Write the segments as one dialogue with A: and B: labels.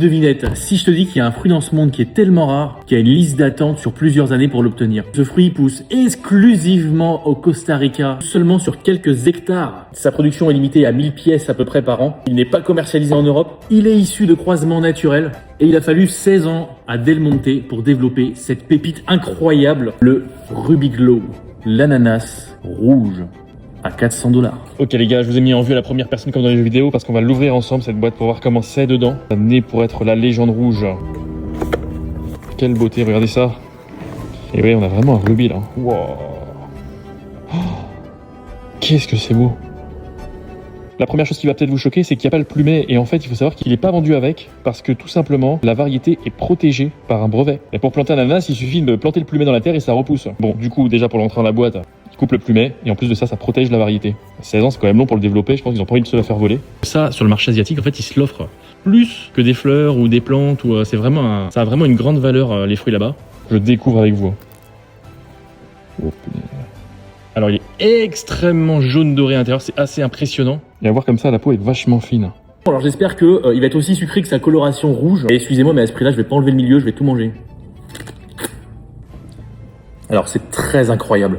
A: devinette, si je te dis qu'il y a un fruit dans ce monde qui est tellement rare qu'il y a une liste d'attente sur plusieurs années pour l'obtenir. Ce fruit pousse exclusivement au Costa Rica, seulement sur quelques hectares. Sa production est limitée à 1000 pièces à peu près par an. Il n'est pas commercialisé en Europe. Il est issu de croisements naturels et il a fallu 16 ans à Del Monte pour développer cette pépite incroyable, le Ruby Glow, l'ananas rouge. À 400 $. Ok les gars, je vous ai mis en vue à la première personne comme dans les jeux vidéo parce qu'on va l'ouvrir ensemble cette boîte pour voir comment c'est dedans. Né pour être la légende rouge. Quelle beauté, regardez ça. Et oui, on a vraiment un rubis là. Wow. Oh, qu'est-ce que c'est beau. La première chose qui va peut-être vous choquer, c'est qu'il n'y a pas le plumet. Et en fait, il faut savoir qu'il n'est pas vendu avec parce que tout simplement, la variété est protégée par un brevet. Et pour planter un ananas, il suffit de planter le plumet dans la terre et ça repousse. Bon, du coup, déjà pour l'entrée dans la boîte, il coupe le plumet et en plus de ça, ça protège la variété. 16 ans, c'est quand même long pour le développer. Je pense qu'ils n'ont pas envie de se la faire voler. Ça, sur le marché asiatique, en fait, ils se l'offrent plus que des fleurs ou des plantes. Ou c'est vraiment ça a vraiment une grande valeur, les fruits là-bas. Je découvre avec vous. Oh, punaise. Alors il est extrêmement jaune doré à l'intérieur, c'est assez impressionnant. Et à voir comme ça, la peau est vachement fine. Alors j'espère que il va être aussi sucré que sa coloration rouge. Et excusez-moi, mais à ce prix-là, je vais pas enlever le milieu, je vais tout manger. Alors c'est très incroyable.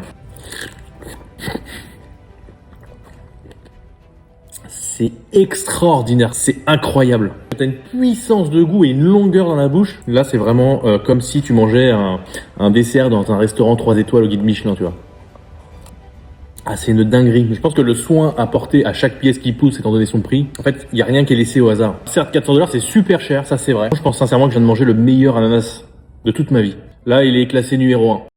A: C'est extraordinaire, c'est incroyable. T'as une puissance de goût et une longueur dans la bouche. Là, c'est vraiment comme si tu mangeais un dessert dans un restaurant 3 étoiles au guide Michelin, tu vois. Ah, c'est une dinguerie. Mais je pense que le soin apporté à chaque pièce qui pousse, étant donné son prix, en fait, il n'y a rien qui est laissé au hasard. Certes, 400 $, c'est super cher, ça c'est vrai. Je pense sincèrement que je viens de manger le meilleur ananas de toute ma vie. Là, il est classé numéro 1.